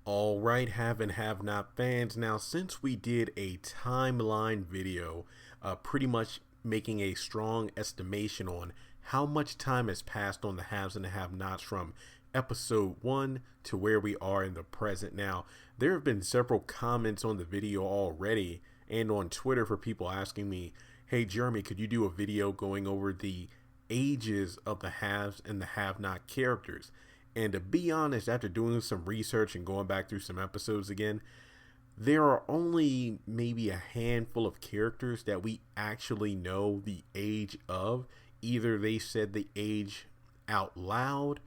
All right, have and have not fans. Now, since we did a timeline video, pretty much making a strong estimation on how much time has passed on the haves and the have nots from episode 1 to where we are in the present. Now, there have been several comments on the video already and on Twitter for people asking me, hey, Jeremy, could you do a video going over the ages of the haves and the have not characters? And to be honest, after doing some research and going back through some episodes again, there are only maybe a handful of characters that we actually know the age of. Either they said the age out loud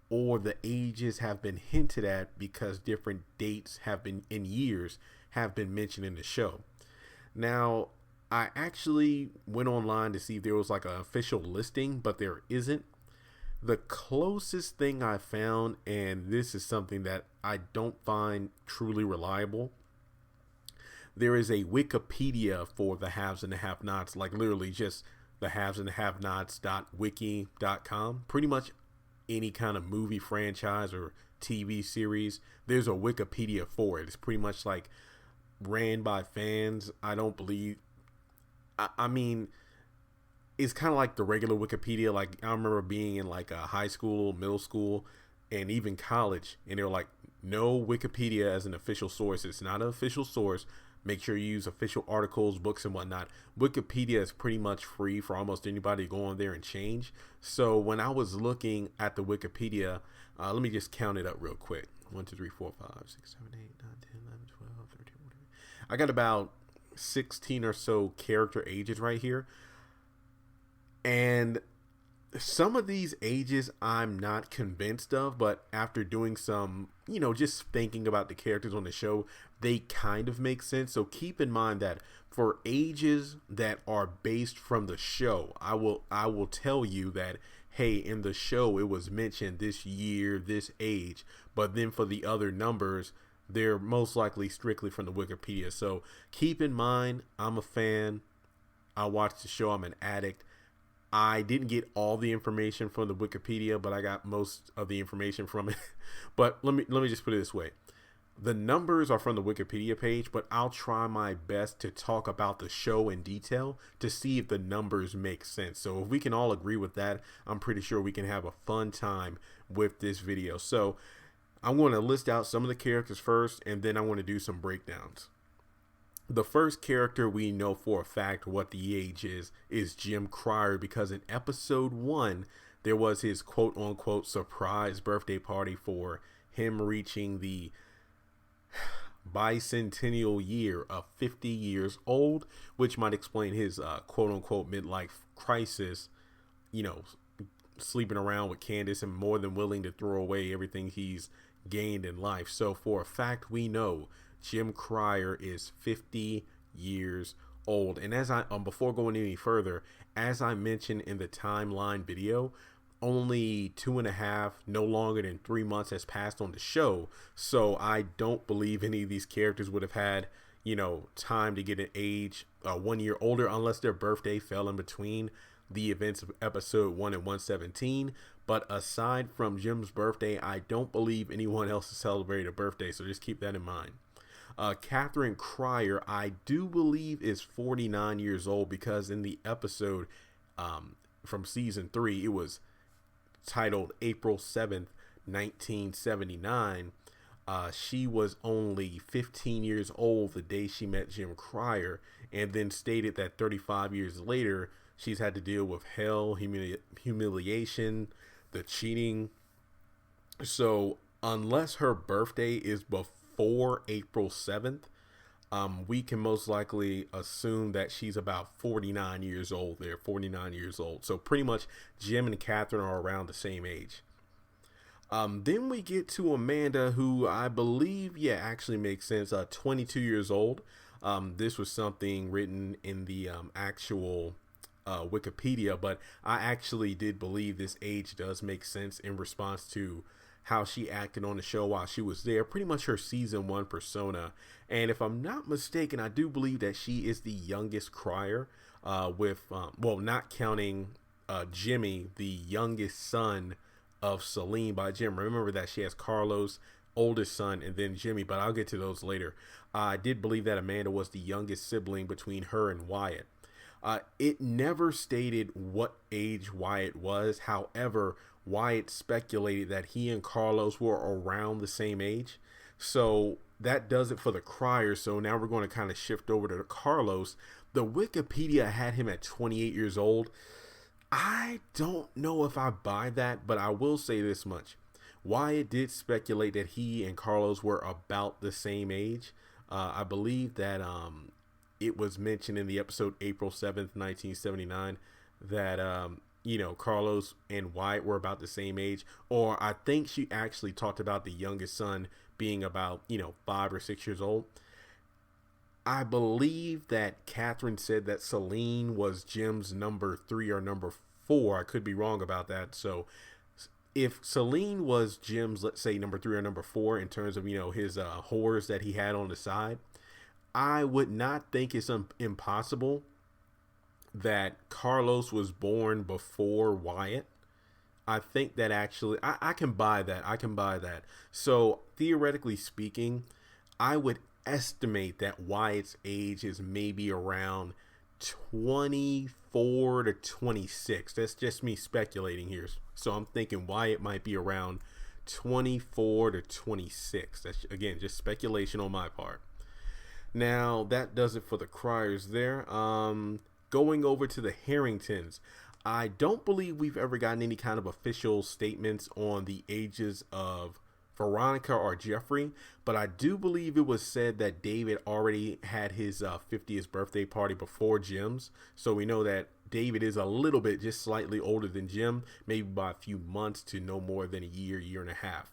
or the ages have been hinted at because different dates have been in years have been mentioned in the show. Now, I actually went online to see if there was like an official listing, but there isn't. The closest thing I found, and this is something that I don't find truly reliable, there is a Wikipedia for the haves and the have-nots, like literally just the haves and the have-nots.wiki.com. Pretty much any kind of movie franchise or TV series, there's a Wikipedia for it. It's pretty much like ran by fans. I don't believe, I mean, it's kind of like the regular Wikipedia. Like I remember being in like a high school, middle school, and even college, and they're like, no Wikipedia as an official source. It's not an official source. Make sure you use official articles, books, and whatnot. Wikipedia is pretty much free for almost anybody to go on there and change. So when I was looking at the Wikipedia, let me just count it up real quick. 1, 2, 3, 4, 5, 6, 7, 8, 9, 10, 11, 12, 13, 14. I got about 16 or so character ages right here. And some of these ages I'm not convinced of, but after doing some, just thinking about the characters on the show, they kind of make sense. So keep in mind that for ages that are based from the show, I will tell you that, hey, in the show it was mentioned this year, this age, but then for the other numbers, they're most likely strictly from the Wikipedia. So keep in mind, I'm a fan. I watch the show. I'm an addict. I didn't get all the information from the Wikipedia, but I got most of the information from it. But let me just put it this way. The numbers are from the Wikipedia page, but I'll try my best to talk about the show in detail to see if the numbers make sense. So if we can all agree with that, I'm pretty sure we can have a fun time with this video. So I'm going to list out some of the characters first, and then I want to do some breakdowns. The first character we know for a fact what the age is Jim Crier, because in episode 1, there was his quote unquote surprise birthday party for him reaching the bicentennial year of 50 years old, which might explain his quote unquote midlife crisis, sleeping around with Candace and more than willing to throw away everything he's gained in life. So for a fact, we know Jim Crier is 50 years old. And as before going any further, as I mentioned in the timeline video, only 2.5, no longer than 3 months has passed on the show. So I don't believe any of these characters would have had, time to get an age 1 year older unless their birthday fell in between the events of episode 1 and 117. But aside from Jim's birthday, I don't believe anyone else has celebrated a birthday. So just keep that in mind. Catherine Crier, I do believe, is 49 years old because in the episode from season 3, it was titled April 7th, 1979. She was only 15 years old the day she met Jim Crier, and then stated that 35 years later, she's had to deal with hell, humiliation, the cheating. So unless her birthday is before April 7th, we can most likely assume that she's about 49 years old there, 49 years old. So pretty much Jim and Catherine are around the same age. Then we get to Amanda, who I believe, actually makes sense, 22 years old. This was something written in the actual Wikipedia, but I actually did believe this age does make sense in response to how she acted on the show while she was there, pretty much her season 1 persona. And if I'm not mistaken, I do believe that she is the youngest Crier, with not counting Jimmy, the youngest son of Celine by Jim. Remember that she has Carlos, oldest son, and then Jimmy, but I'll get to those later. I did believe that Amanda was the youngest sibling between her and Wyatt. It never stated what age Wyatt was. However, Wyatt speculated that he and Carlos were around the same age. So that does it for the Crier. So now we're going to kind of shift over to Carlos. The Wikipedia had him at 28 years old. I don't know if I buy that, but I will say this much. Wyatt did speculate that he and Carlos were about the same age. I believe that it was mentioned in the episode April 7th, 1979, that, Carlos and Wyatt were about the same age. Or I think she actually talked about the youngest son being about, 5 or 6 years old. I believe that Catherine said that Celine was Jim's number 3 or number 4. I could be wrong about that. So if Celine was Jim's, let's say, number 3 or number 4 in terms of, his whores that he had on the side, I would not think it's impossible that Carlos was born before Wyatt. I think that actually, I can buy that. I can buy that. So theoretically speaking, I would estimate that Wyatt's age is maybe around 24 to 26. That's just me speculating here. So I'm thinking Wyatt might be around 24 to 26. That's, again, just speculation on my part. Now, that does it for the Criers there. Going over to the Harringtons. I don't believe we've ever gotten any kind of official statements on the ages of Veronica or Jeffrey, but I do believe it was said that David already had his 50th birthday party before Jim's. So we know that David is a little bit, just slightly older than Jim, maybe by a few months to no more than a year and a half.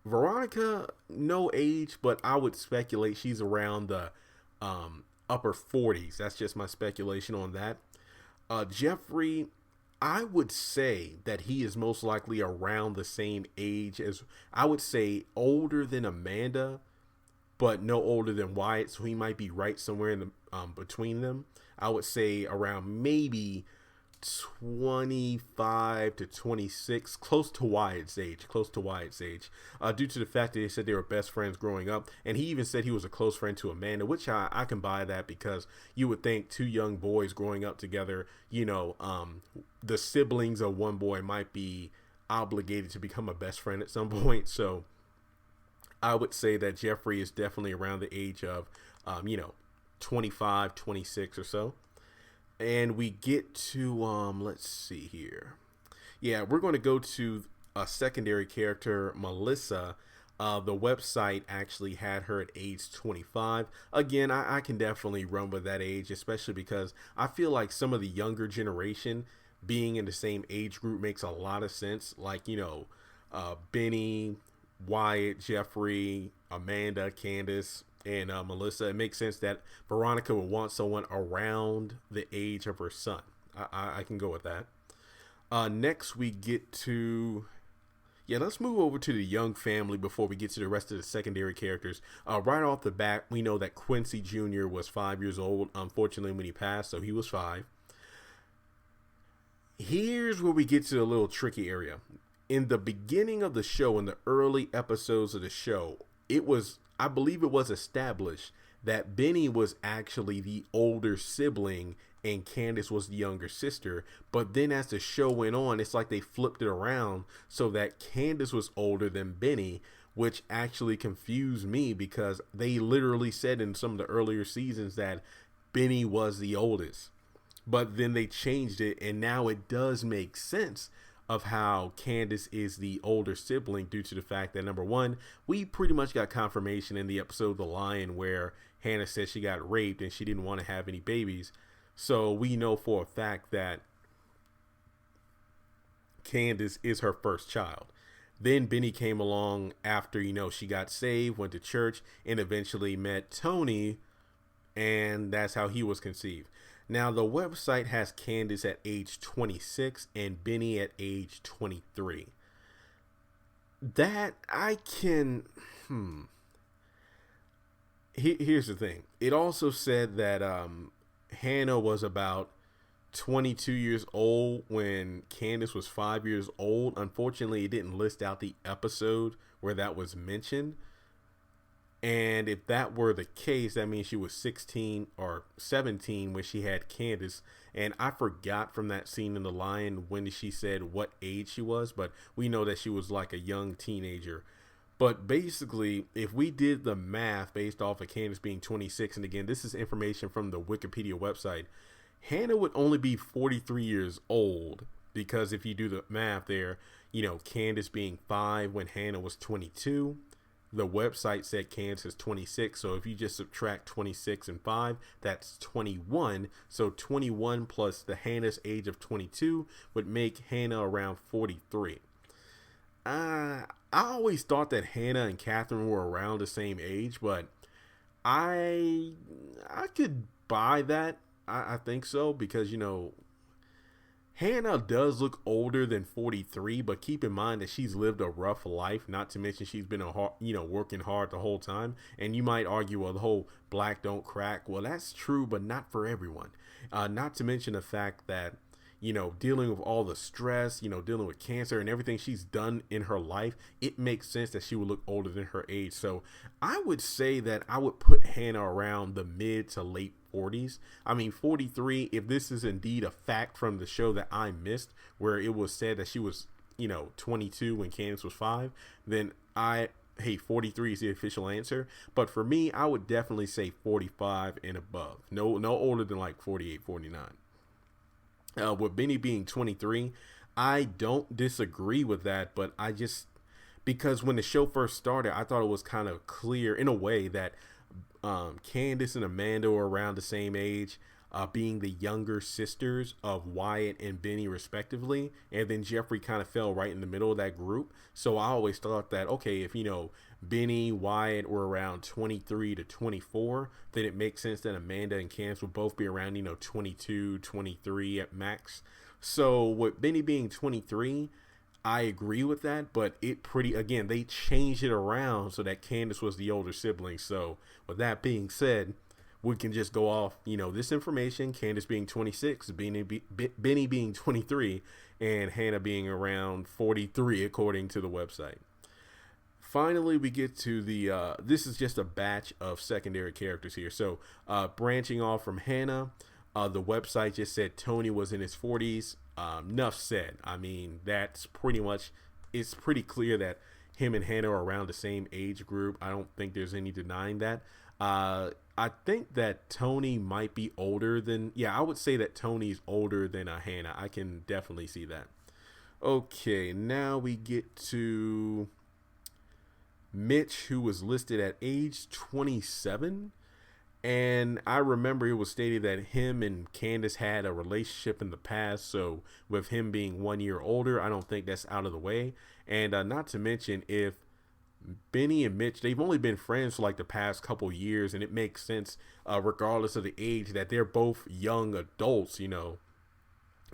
Veronica, no age, but I would speculate she's around the upper 40s. That's just my speculation on that. Jeffrey, I would say that he is most likely around the same age as, I would say, older than Amanda, but no older than Wyatt. So he might be right somewhere in the between them. I would say around maybe 25 to 26, close to Wyatt's age, due to the fact that they said they were best friends growing up. And he even said he was a close friend to Amanda, which I can buy that, because you would think two young boys growing up together, the siblings of one boy might be obligated to become a best friend at some point. So I would say that Jeffrey is definitely around the age of, 25, 26 or so. And we get to, let's see here. Yeah, we're going to go to a secondary character, Melissa. The website actually had her at age 25. Again, I can definitely run with that age, especially because I feel like some of the younger generation being in the same age group makes a lot of sense. Like, Benny, Wyatt, Jeffrey, Amanda, Candace, and Melissa. It makes sense that Veronica would want someone around the age of her son. I can go with that. Next we get to, let's move over to the Young family before we get to the rest of the secondary characters. Right off the bat, we know that Quincey Jr. was 5 years old, unfortunately, when he passed, so he was 5. Here's where we get to a little tricky area. In the beginning of the show, in the early episodes of the show, I believe it was established that Benny was actually the older sibling and Candace was the younger sister. But then as the show went on, it's like they flipped it around so that Candace was older than Benny, which actually confused me, because they literally said in some of the earlier seasons that Benny was the oldest. But then they changed it, and now it does make sense of how Candace is the older sibling, due to the fact that, number one, we pretty much got confirmation in the episode The Lion where Hannah said she got raped and she didn't want to have any babies. So we know for a fact that Candace is her first child. Then Benny came along after, she got saved, went to church, and eventually met Tony, and that's how he was conceived. Now, the website has Candace at age 26 and Benny at age 23. That I can... Here's the thing. It also said that Hannah was about 22 years old when Candace was 5 years old. Unfortunately, it didn't list out the episode where that was mentioned. And if that were the case, that means she was 16 or 17 when she had Candace. And I forgot from that scene in The Lion when she said what age she was, but we know that she was like a young teenager. But basically, if we did the math based off of Candace being 26, and again, this is information from the Wikipedia website, Hannah would only be 43 years old, because if you do the math there, Candace being 5 when Hannah was 22. The website said Candace is 26, so if you just subtract 26 and 5, that's 21. So 21 plus the Hannah's age of 22 would make Hannah around 43. I always thought that Hannah and Catherine were around the same age, but I could buy that. I think so, because Hannah does look older than 43, but keep in mind that she's lived a rough life. Not to mention she's been working hard the whole time. And you might argue, well, the whole black don't crack. Well, that's true, but not for everyone. Not to mention the fact that dealing with all the stress, dealing with cancer and everything she's done in her life, it makes sense that she would look older than her age. So I would say that I would put Hannah around the mid to late 40s. I mean, 43, if this is indeed a fact from the show that I missed, where it was said that she was, 22 when Candace was 5, then 43 is the official answer. But for me, I would definitely say 45 and above. No older than like 48, 49. With Benny being 23, I don't disagree with that, but because when the show first started, I thought it was kind of clear in a way that Candace and Amanda were around the same age, being the younger sisters of Wyatt and Benny respectively, and then Jeffrey kind of fell right in the middle of that group. So I always thought that, okay, if Benny, Wyatt were around 23 to 24, then it makes sense that Amanda and Candace would both be around 22, 23 at max. So with Benny being 23, I agree with that, but they changed it around so that Candace was the older sibling. So with that being said, we can just go off, this information, Candace being 26, Benny being 23, and Hannah being around 43, according to the website. Finally, we get to this is just a batch of secondary characters here. So branching off from Hannah, the website just said Tony was in his 40s. Enough said. I mean, it's pretty clear that him and Hannah are around the same age group. I don't think there's any denying that. I think that Tony might be older than, I would say that Tony's older than Hannah. I can definitely see that. Okay, now we get to Mitch, who was listed at age 27. And I remember it was stated that him and Candace had a relationship in the past. So with him being 1 year older, I don't think that's out of the way. And not to mention, if Benny and Mitch, they've only been friends for like the past couple years, and it makes sense, regardless of the age, that they're both young adults,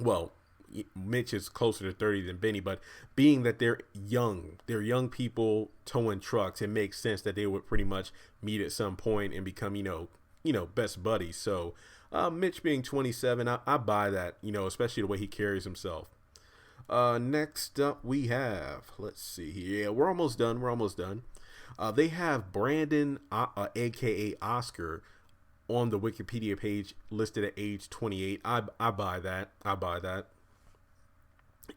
Well, Mitch is closer to 30 than Benny, but being that they're young people towing trucks, it makes sense that they would pretty much meet at some point and become, best buddies. So Mitch being 27, I buy that, especially the way he carries himself. Next up we have, let's see here. Yeah, we're almost done. They have Brandon, aka Oscar, on the Wikipedia page listed at age 28. I buy that.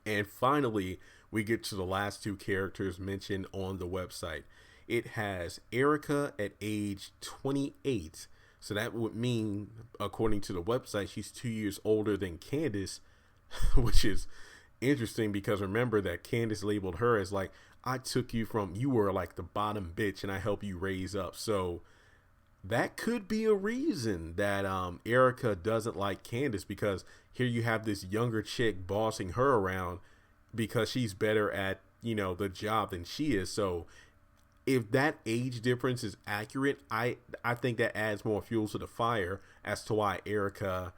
And finally, we get to the last two characters mentioned on the website. It has Erica at age 28. So that would mean, according to the website, she's 2 years older than Candace, which is interesting because remember that Candace labeled her as like, I took you from, you were like the bottom bitch and I helped you raise up. So that could be a reason that Erica doesn't like Candace, because here you have this younger chick bossing her around because she's better at, the job than she is. So if that age difference is accurate, I think that adds more fuel to the fire as to why Erica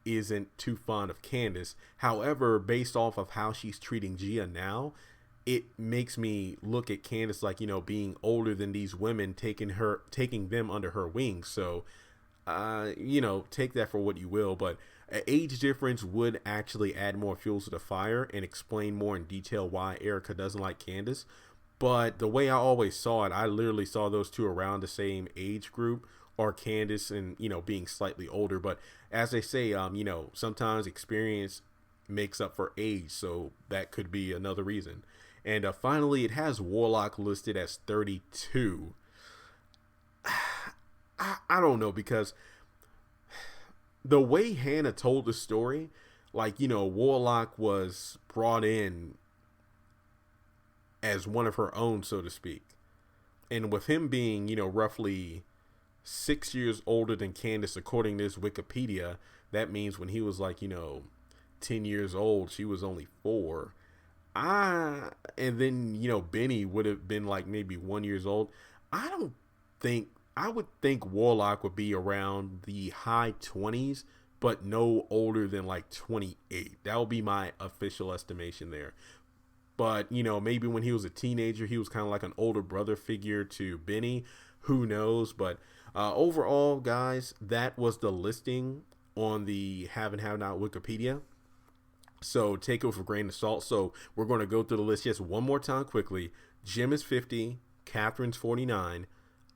isn't too fond of Candace. However, based off of how she's treating Gia now, it makes me look at Candace like, being older than these women, taking them under her wings. So, take that for what you will. But An age difference would actually add more fuel to the fire and explain more in detail why Erica doesn't like Candace. But the way I always saw it, I literally saw those two around the same age group, or Candace and, being slightly older. But as they say, sometimes experience makes up for age. So that could be another reason. And finally, it has Warlock listed as 32. I don't know, because the way Hannah told the story, Warlock was brought in as one of her own, so to speak. And with him being, roughly 6 years older than Candace, according to this Wikipedia, that means when he was 10 years old, she was only 4. And then, Benny would have been maybe 1 years old. I would think Warlock would be around the high 20s, but no older than 28. That would be my official estimation there. But, maybe when he was a teenager, he was kind of like an older brother figure to Benny. Who knows? But overall, guys, that was the listing on the Have and Have Not Wikipedia. So take it with a grain of salt. So we're going to go through the list just one more time quickly. Jim is 50. Catherine's 49.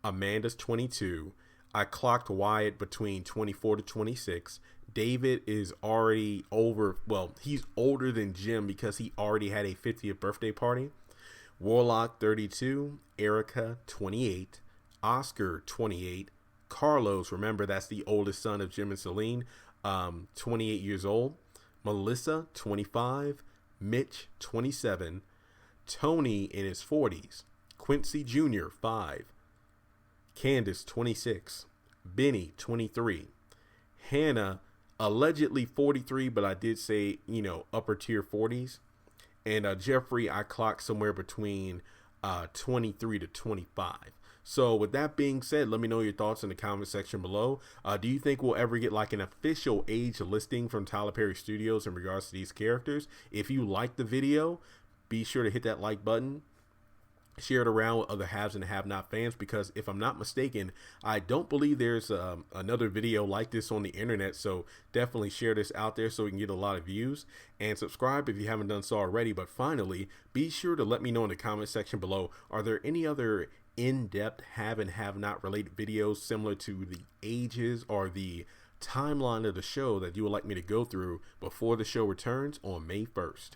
Amanda's 22. I clocked Wyatt between 24 to 26. David is already over. Well, he's older than Jim because he already had a 50th birthday party. Warlock 32. Erica 28. Oscar 28. Carlos, remember that's the oldest son of Jim and Celine, 28 years old. Melissa 25. Mitch 27. Tony in his 40s. Quincey Jr. 5. Candace 26. Benny 23. Hannah allegedly 43, but I did say, upper tier 40s. And Jeffrey, I clocked somewhere between 23 to 25. So with that being said, let me know your thoughts in the comment section below. Do you think we'll ever get an official age listing from Tyler Perry Studios in regards to these characters? If you like the video, be sure to hit that like button. Share it around with other haves and have not fans, because if I'm not mistaken, I don't believe there's another video like this on the internet. So definitely share this out there so we can get a lot of views, and subscribe if you haven't done so already. But finally, be sure to let me know in the comment section below, are there any other in-depth have and have not related videos similar to the ages or the timeline of the show that you would like me to go through before the show returns on May 1st?